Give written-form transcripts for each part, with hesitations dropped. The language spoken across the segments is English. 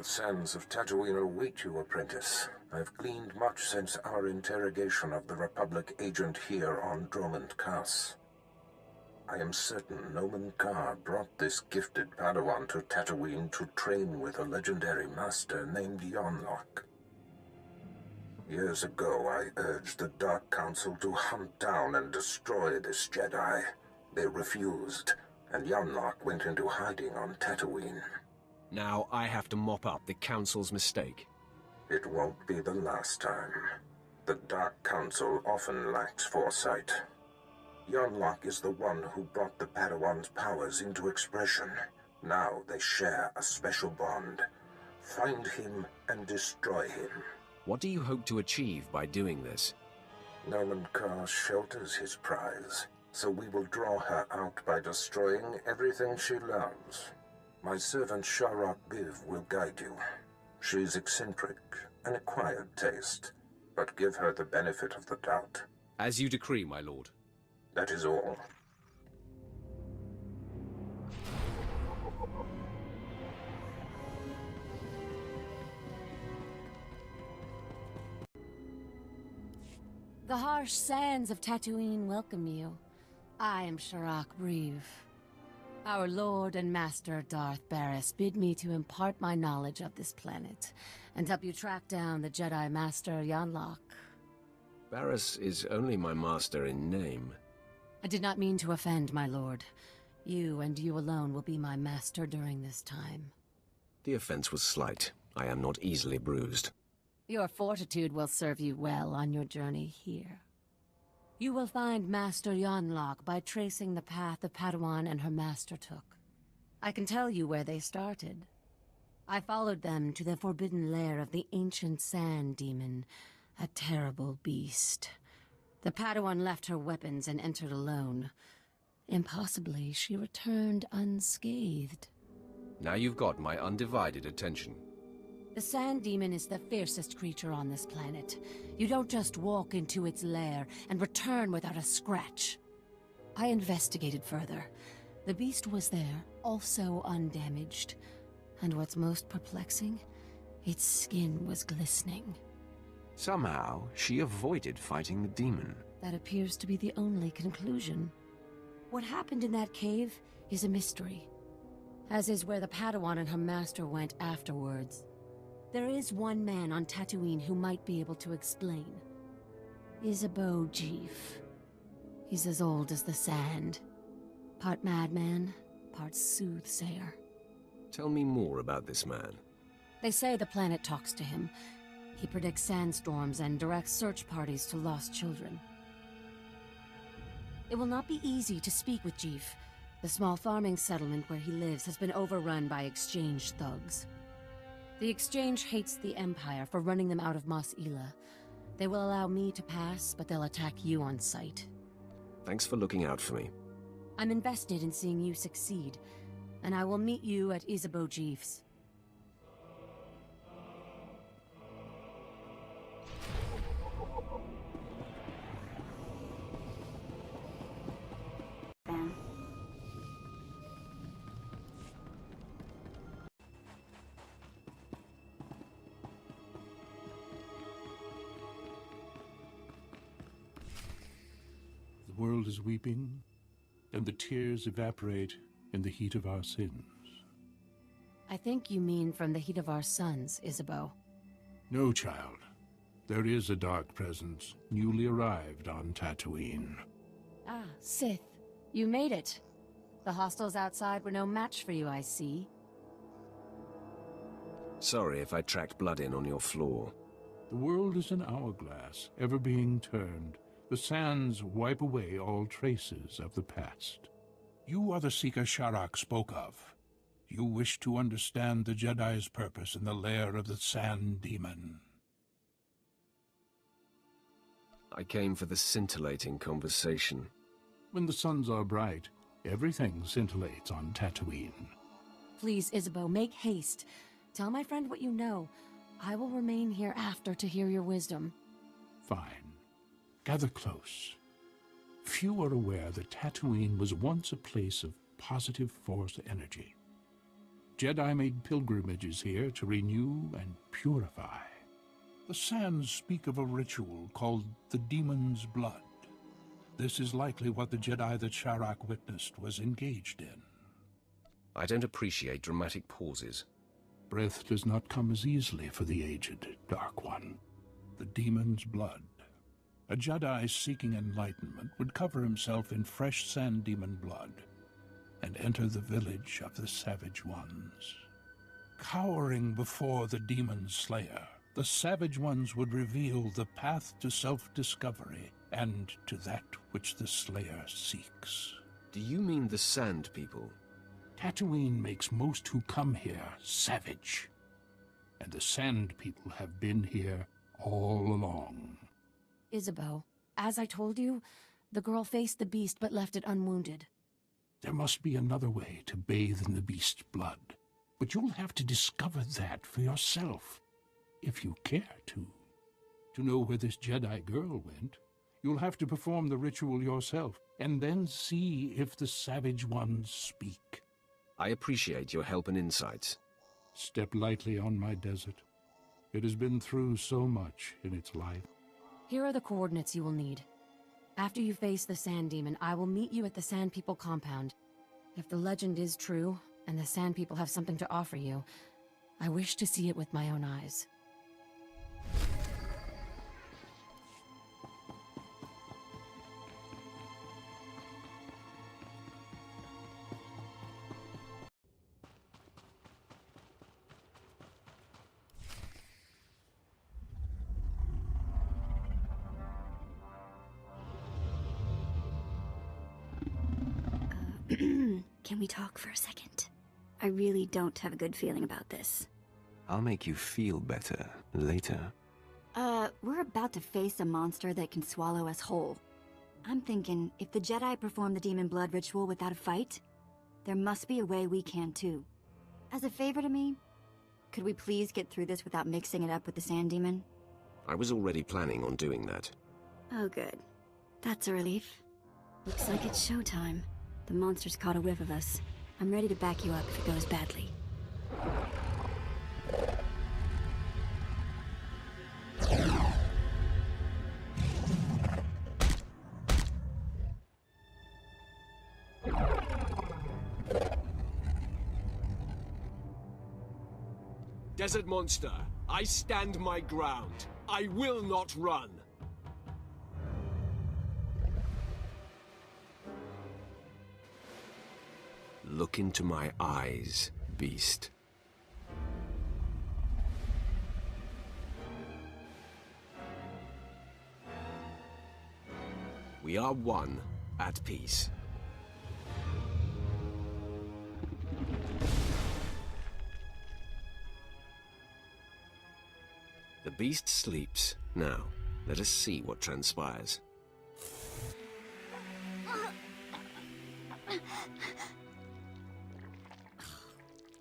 The sands of Tatooine await you, Apprentice. I've gleaned much since our interrogation of the Republic agent here on Dromund Kaas. I am certain Nomen Karr brought this gifted Padawan to Tatooine to train with a legendary master named Yonlock. Years ago, I urged the Dark Council to hunt down and destroy this Jedi. They refused, and Yonlock went into hiding on Tatooine. Now I have to mop up the Council's mistake. It won't be the last time. The Dark Council often lacks foresight. Yonlock is the one who brought the Padawan's powers into expression. Now they share a special bond. Find him and destroy him. What do you hope to achieve by doing this? Nomen Karr shelters his prize, so we will draw her out by destroying everything she loves. My servant Sharok Biv will guide you. She's eccentric, an acquired taste, but give her the benefit of the doubt. As you decree, my lord. That is all. The harsh sands of Tatooine welcome you. I am Sharok Breeve. Our Lord and Master Darth Barris bid me to impart my knowledge of this planet and help you track down the Jedi Master Yonlock. Barris is only my master in name. I did not mean to offend, my lord. You and you alone will be my master during this time. The offense was slight. I am not easily bruised. Your fortitude will serve you well on your journey here. You will find Master Yonlock by tracing the path the Padawan and her master took. I can tell you where they started. I followed them to the forbidden lair of the ancient sand demon, a terrible beast. The Padawan left her weapons and entered alone. Impossibly, she returned unscathed. Now you've got my undivided attention. The sand demon is the fiercest creature on this planet. You don't just walk into its lair and return without a scratch. I investigated further. The beast was there, also undamaged. And what's most perplexing? Its skin was glistening. Somehow, she avoided fighting the demon. That appears to be the only conclusion. What happened in that cave is a mystery, as is where the Padawan and her master went afterwards. There is one man on Tatooine who might be able to explain. SWTOR. He's as old as the sand. Part madman, part soothsayer. Tell me more about this man. They say the planet talks to him. He predicts sandstorms and directs search parties to lost children. It will not be easy to speak with Jeef. The small farming settlement where he lives has been overrun by exchange thugs. The Exchange hates the Empire for running them out of Mos Ela. They will allow me to pass, but they'll attack you on sight. Thanks for looking out for me. I'm invested in seeing you succeed, and I will meet you at SWTOR's. The world is weeping, and the tears evaporate in the heat of our sins. I think you mean from the heat of our suns, Isabeau. No, child. There is a dark presence newly arrived on Tatooine. Ah, Sith. You made it. The hostiles outside were no match for you, I see. Sorry if I tracked blood in on your floor. The world is an hourglass, ever being turned. The sands wipe away all traces of the past. You are the seeker Sharok spoke of. You wish to understand the Jedi's purpose in the lair of the sand demon. I came for the scintillating conversation. When the suns are bright, everything scintillates on Tatooine. Please, Isabeau, make haste. Tell my friend what you know. I will remain here after to hear your wisdom. Fine. Gather close. Few are aware that Tatooine was once a place of positive force energy. Jedi made pilgrimages here to renew and purify. The sands speak of a ritual called the Demon's Blood. This is likely what the Jedi that Sharak witnessed was engaged in. I don't appreciate dramatic pauses. Breath does not come as easily for the aged, Dark One. The Demon's Blood. A Jedi seeking enlightenment would cover himself in fresh sand demon blood and enter the village of the Savage Ones. Cowering before the Demon Slayer, the Savage Ones would reveal the path to self-discovery and to that which the Slayer seeks. Do you mean the Sand People? Tatooine makes most who come here savage, and the Sand People have been here all along. Isabeau, as I told you, the girl faced the beast but left it unwounded. There must be another way to bathe in the beast's blood, but you'll have to discover that for yourself, if you care to. To know where this Jedi girl went, you'll have to perform the ritual yourself, and then see if the Savage Ones speak. I appreciate your help and insights. Step lightly on my desert. It has been through so much in its life. Here are the coordinates you will need. After you face the Sand Demon, I will meet you at the Sand People compound. If the legend is true, and the Sand People have something to offer you, I wish to see it with my own eyes. Can we talk for a second? I really don't have a good feeling about this. I'll make you feel better later. We're about to face a monster that can swallow us whole. I'm thinking, if the Jedi perform the Demon Blood ritual without a fight, there must be a way we can too. As a favor to me, could we please get through this without mixing it up with the Sand Demon? I was already planning on doing that. Oh good. That's a relief. Looks like it's showtime. The monster's caught a whiff of us. I'm ready to back you up if it goes badly. Desert monster, I stand my ground. I will not run. Look into my eyes, beast. We are one, at peace. The beast sleeps. Now, let us see what transpires.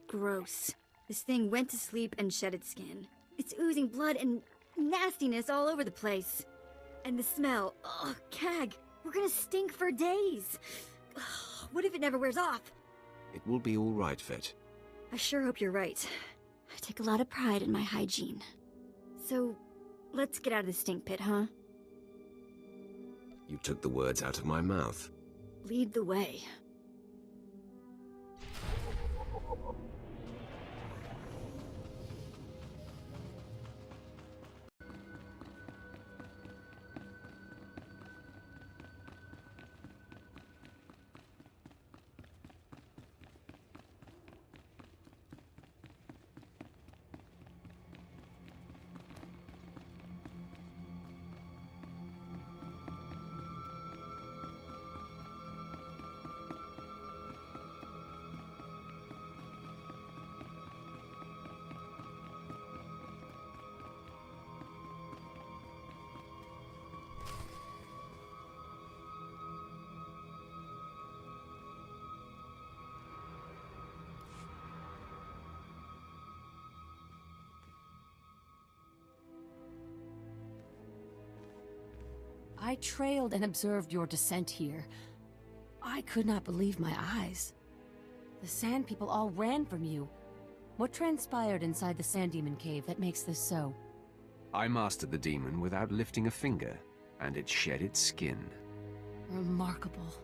Gross. This thing went to sleep and shed its skin. It's oozing blood and nastiness all over the place. And the smell. Ugh, Cag, we're gonna stink for days. Ugh, what if it never wears off? It will be all right, Fett. I sure hope you're right. I take a lot of pride in my hygiene. So, let's get out of the stink pit, huh? You took the words out of my mouth. Lead the way. I trailed and observed your descent here. I could not believe my eyes. The Sand People all ran from you, What transpired inside the Sand Demon cave that makes this so? I mastered the demon without lifting a finger, and it shed its skin. Remarkable.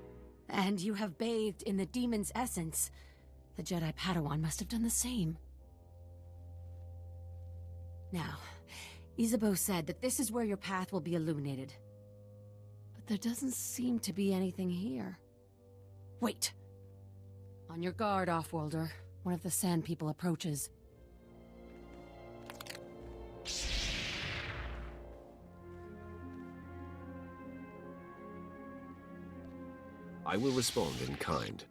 And you have bathed in the demon's essence. The Jedi Padawan must have done the same. Now, Isabeau said that this is where your path will be illuminated. But there doesn't seem to be anything here. Wait! On your guard, Offworlder. One of the Sand People approaches. I will respond in kind.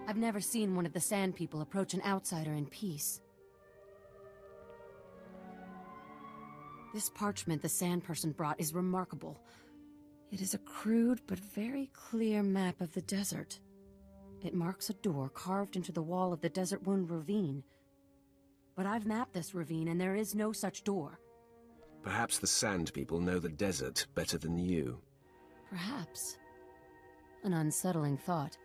I've never seen one of the Sand People approach an outsider in peace. This parchment the Sand Person brought is remarkable. It is a crude but very clear map of the desert. It marks a door carved into the wall of the Desert Wound Ravine. But I've mapped this ravine and there is no such door. Perhaps the Sand People know the desert better than you. Perhaps. An unsettling thought.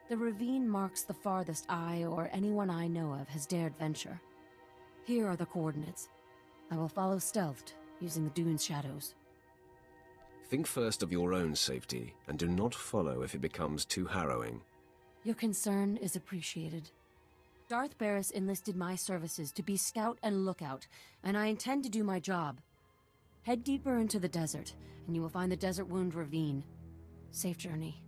The ravine marks the farthest I or anyone I know of has dared venture. Here are the coordinates. I will follow stealthed, using the dune's shadows. Think first of your own safety, and do not follow if it becomes too harrowing. Your concern is appreciated. Darth Barris enlisted my services to be scout and lookout, and I intend to do my job. Head deeper into the desert, and you will find the Desert Wound Ravine. Safe journey.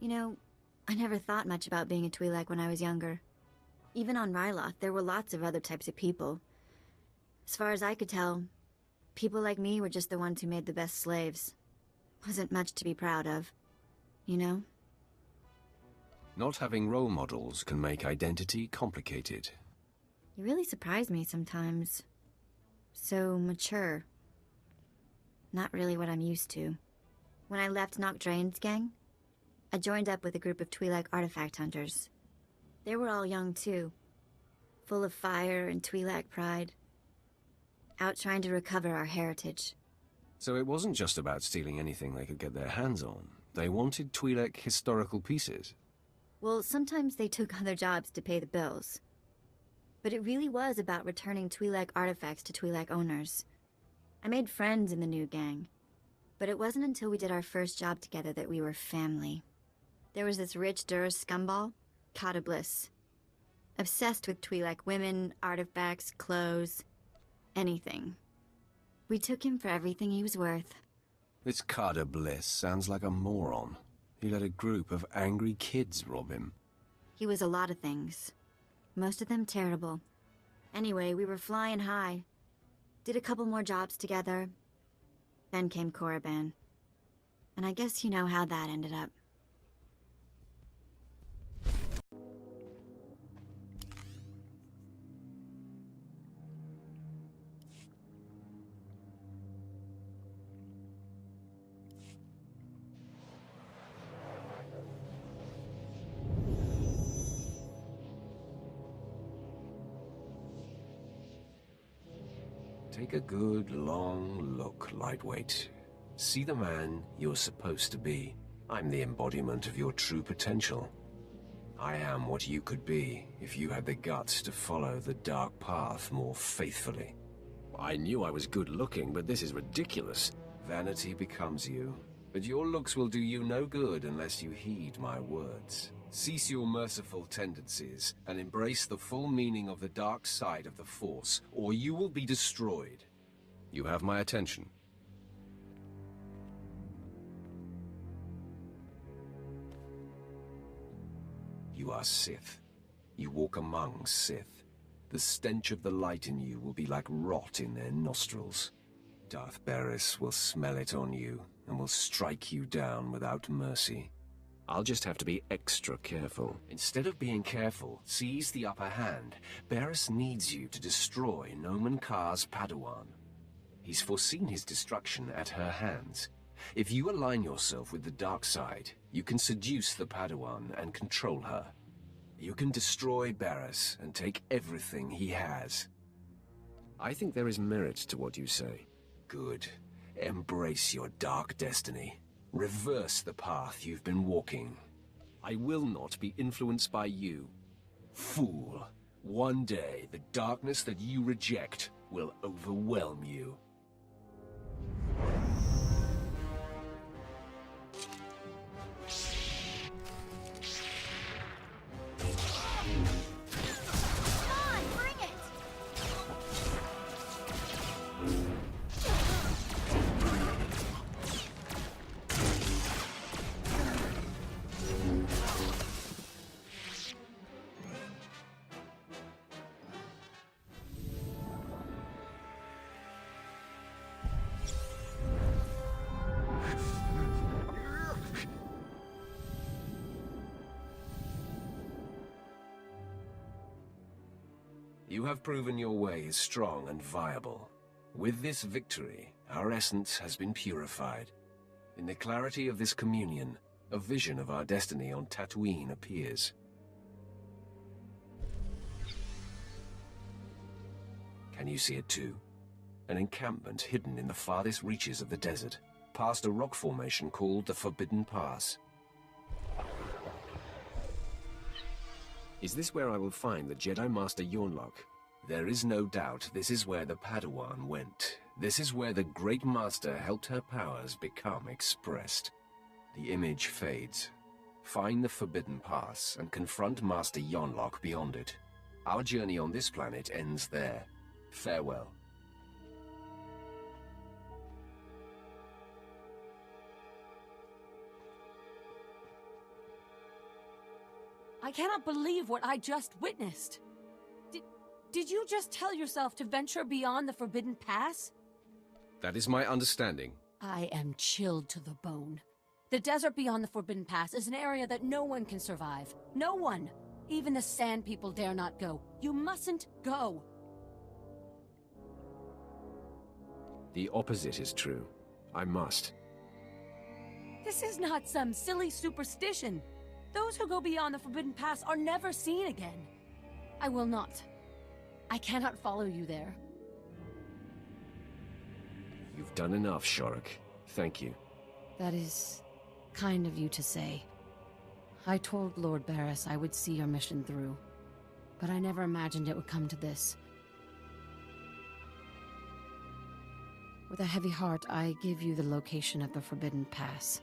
You know, I never thought much about being a Twi'lek when I was younger. Even on Ryloth, there were lots of other types of people. As far as I could tell, people like me were just the ones who made the best slaves. Wasn't much to be proud of, you know? Not having role models can make identity complicated. You really surprise me sometimes. So mature. Not really what I'm used to. When I left Noct Drain's gang, I joined up with a group of Twi'lek artifact hunters. They were all young too, full of fire and Twi'lek pride, out trying to recover our heritage. So it wasn't just about stealing anything they could get their hands on. They wanted Twi'lek historical pieces. Well, sometimes they took other jobs to pay the bills. But it really was about returning Twi'lek artifacts to Twi'lek owners. I made friends in the new gang, but it wasn't until we did our first job together that we were family. There was this rich Dur scumball, Kata Bliss. Obsessed with Twi'lek women, artifacts, clothes, anything. We took him for everything he was worth. This Kata Bliss sounds like a moron. He let a group of angry kids rob him. He was a lot of things. Most of them terrible. Anyway, we were flying high. Did a couple more jobs together. Then came Korriban. And I guess you know how that ended up. Take a good, long look, Lightweight. See the man you're supposed to be. I'm the embodiment of your true potential. I am what you could be if you had the guts to follow the dark path more faithfully. I knew I was good-looking, but this is ridiculous. Vanity becomes you, but your looks will do you no good unless you heed my words. Cease your merciful tendencies and embrace the full meaning of the dark side of the Force, or you will be destroyed. You have my attention. You are Sith. You walk among Sith. The stench of the light in you will be like rot in their nostrils. Darth Barris will smell it on you and will strike you down without mercy. I'll just have to be extra careful. Instead of being careful, seize the upper hand. Barris needs you to destroy Nomen Karr's Padawan. He's foreseen his destruction at her hands. If you align yourself with the dark side, you can seduce the Padawan and control her. You can destroy Barriss and take everything he has. I think there is merit to what you say. Good. Embrace your dark destiny. Reverse the path you've been walking. I will not be influenced by you. Fool. One day, the darkness that you reject will overwhelm you. You have proven your way is strong and viable. With this victory, our essence has been purified. In the clarity of this communion, a vision of our destiny on Tatooine appears. Can you see it too? An encampment hidden in the farthest reaches of the desert, past a rock formation called the Forbidden Pass. Is this where I will find the Jedi Master Yonlock? There is no doubt this is where the Padawan went. This is where the Great Master helped her powers become expressed. The image fades. Find the Forbidden Pass and confront Master Yonlock beyond it. Our journey on this planet ends there. Farewell. I cannot believe what I just witnessed. Did you just tell yourself to venture beyond the Forbidden Pass? That is my understanding. I am chilled to the bone. The desert beyond the Forbidden Pass is an area that no one can survive. No one! Even the Sand People dare not go. You mustn't go! The opposite is true. I must. This is not some silly superstition. Those who go beyond the Forbidden Pass are never seen again. I will not. I cannot follow you there. You've done enough, Sharuk. Thank you. That is kind of you to say. I told Lord Barriss I would see your mission through, but I never imagined it would come to this. With a heavy heart, I give you the location of the Forbidden Pass.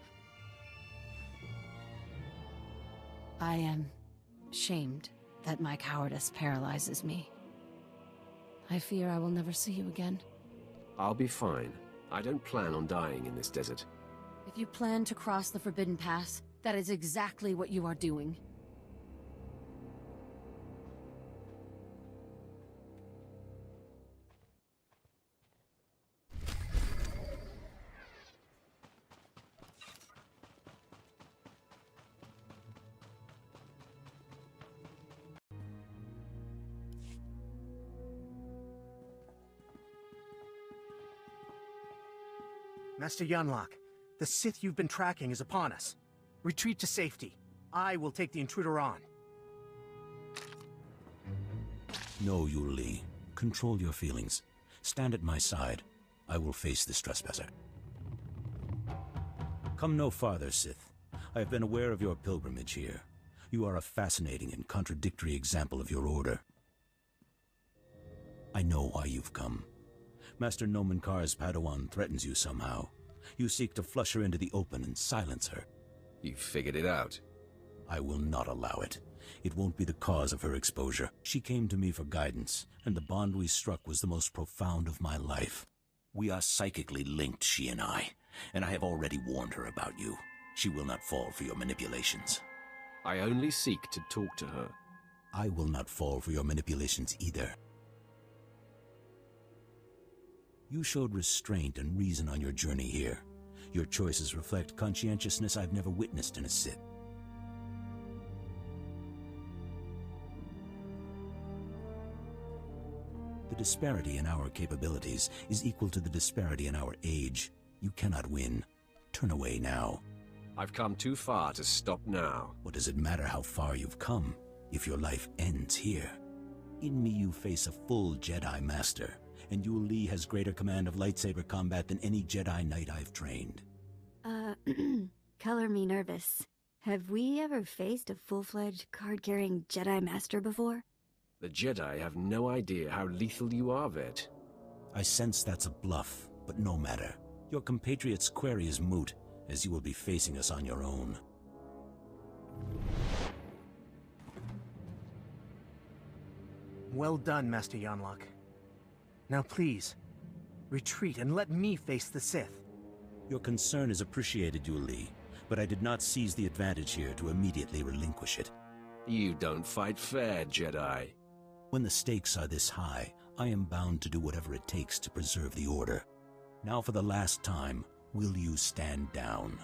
I am shamed that my cowardice paralyzes me. I fear I will never see you again. I'll be fine. I don't plan on dying in this desert. If you plan to cross the Forbidden Pass, that is exactly what you are doing. Master Yonlock, the Sith you've been tracking is upon us. Retreat to safety. I will take the intruder on. No, Yu Li. Control your feelings. Stand at my side. I will face this trespasser. Come no farther, Sith. I have been aware of your pilgrimage here. You are a fascinating and contradictory example of your order. I know why you've come. Master Nomen Kar's Padawan threatens you somehow. You seek to flush her into the open and silence her. You figured it out. I will not allow it. It won't be the cause of her exposure. She came to me for guidance, and the bond we struck was the most profound of my life. We are psychically linked, she and I have already warned her about you. She will not fall for your manipulations. I only seek to talk to her. I will not fall for your manipulations either. You showed restraint and reason on your journey here. Your choices reflect conscientiousness I've never witnessed in a Sith. The disparity in our capabilities is equal to the disparity in our age. You cannot win. Turn away now. I've come too far to stop now. What does it matter how far you've come, if your life ends here? In me you face a full Jedi Master, and Yul Lee has greater command of lightsaber combat than any Jedi Knight I've trained. Color me nervous. Have we ever faced a full-fledged card-carrying Jedi Master before? The Jedi have no idea how lethal you are, Vet. I sense that's a bluff, but no matter. Your compatriot's query is moot, as you will be facing us on your own. Well done, Master Yanlock. Now please, retreat and let me face the Sith. Your concern is appreciated, Yul Lee, but I did not seize the advantage here to immediately relinquish it. You don't fight fair, Jedi. When the stakes are this high, I am bound to do whatever it takes to preserve the Order. Now for the last time, will you stand down?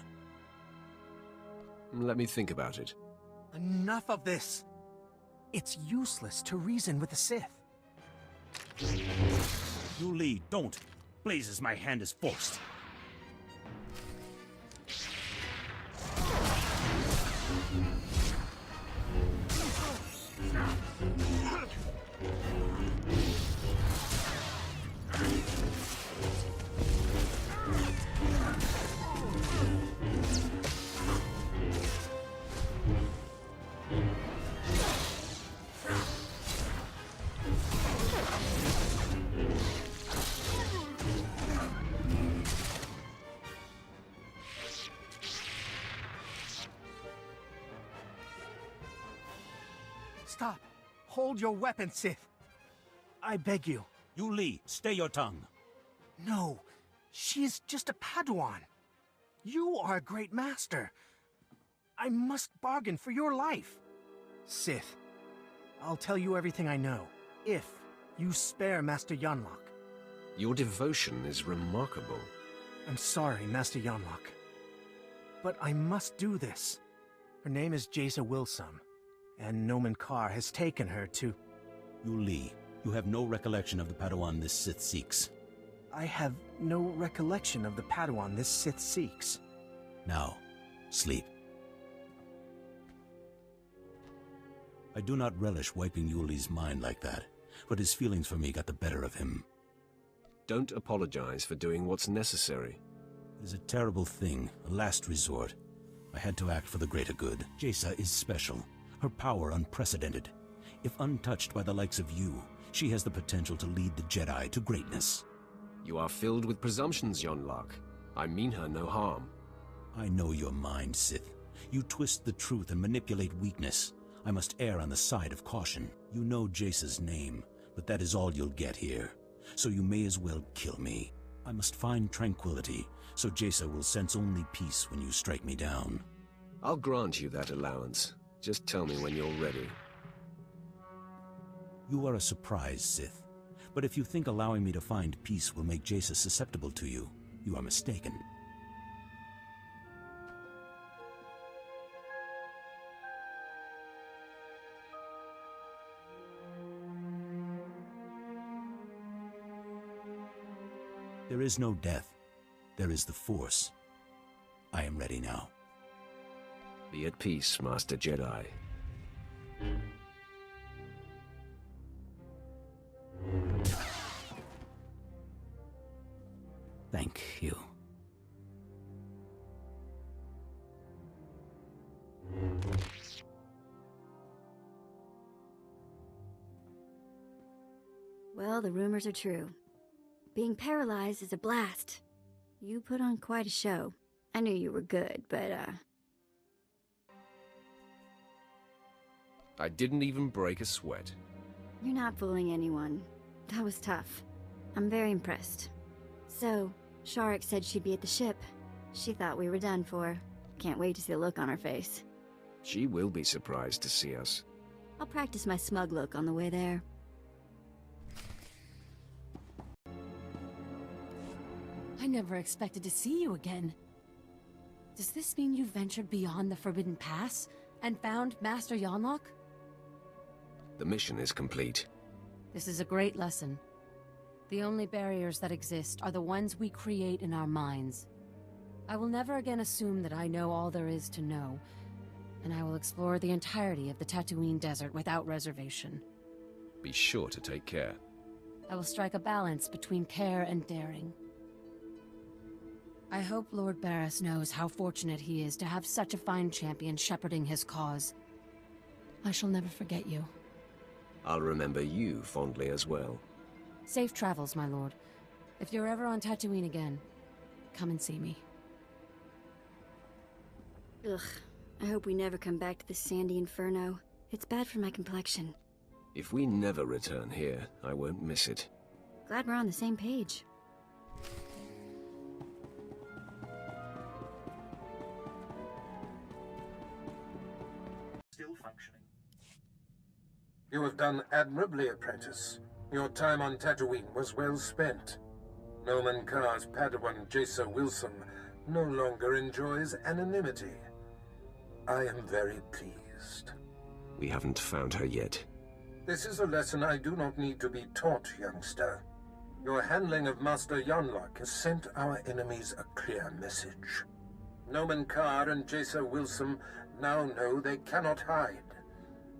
Let me think about it. Enough of this! It's useless to reason with the Sith. Yul Lee, don't! Blazes, my hand is forced. Stop! Hold your weapon, Sith! I beg you. Yul Lee, stay your tongue. No, she is just a Padawan. You are a great master. I must bargain for your life. Sith, I'll tell you everything I know, if you spare Master Yanlock. Your devotion is remarkable. I'm sorry, Master Yanlock. But I must do this. Her name is Jaisa Wilsum, and Nomen Karr has taken her to... Yul Lee, you have no recollection of the Padawan this Sith seeks. I have no recollection of the Padawan this Sith seeks. Now, sleep. I do not relish wiping Yul Lee's mind like that, but his feelings for me got the better of him. Don't apologize for doing what's necessary. It is a terrible thing, a last resort. I had to act for the greater good. Jaisa is special, her power unprecedented. If untouched by the likes of you, she has the potential to lead the Jedi to greatness. You are filled with presumptions, Yanlock. I mean her no harm. I know your mind, Sith. You twist the truth and manipulate weakness. I must err on the side of caution. You know Jaisa's name, but that is all you'll get here. So you may as well kill me. I must find tranquility, so Jaisa will sense only peace when you strike me down. I'll grant you that allowance. Just tell me when you're ready. You are a surprise, Sith. But if you think allowing me to find peace will make Jaisa susceptible to you, you are mistaken. There is no death. There is the Force. I am ready now. Be at peace, Master Jedi. Thank you. Well, the rumors are true. Being paralyzed is a blast. You put on quite a show. I knew you were good, but, I didn't even break a sweat. You're not fooling anyone. That was tough. I'm very impressed. So, Sharuk said she'd be at the ship. She thought we were done for. Can't wait to see the look on her face. She will be surprised to see us. I'll practice my smug look on the way there. I never expected to see you again. Does this mean you ventured beyond the Forbidden Pass and found Master Yanlock? The mission is complete. This is a great lesson. The only barriers that exist are the ones we create in our minds. I will never again assume that I know all there is to know, and I will explore the entirety of the Tatooine desert without reservation. Be sure to take care. I will strike a balance between care and daring. I hope Lord Barriss knows how fortunate he is to have such a fine champion shepherding his cause. I shall never forget you. I'll remember you fondly as well. Safe travels, my lord. If you're ever on Tatooine again, come and see me. Ugh, I hope we never come back to this sandy inferno. It's bad for my complexion. If we never return here, I won't miss it. Glad we're on the same page. Still functioning. You have done admirably, Apprentice. Your time on Tatooine was well spent. Noman Karr's Padawan Jaisa Wilson no longer enjoys anonymity. I am very pleased. We haven't found her yet. This is a lesson I do not need to be taught, youngster. Your handling of Master Yonlock has sent our enemies a clear message. Noman Karr and Jaisa Wilson now know they cannot hide.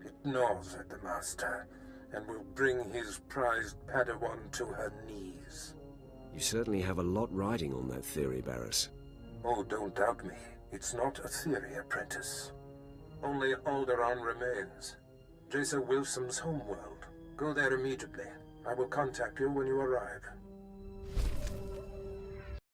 It gnaws at the Master, and will bring his prized Padawan to her knees. You certainly have a lot riding on that theory, Barriss. Oh, don't doubt me. It's not a theory, Apprentice. Only Alderaan remains. Jaisa Wilson's homeworld. Go there immediately. I will contact you when you arrive.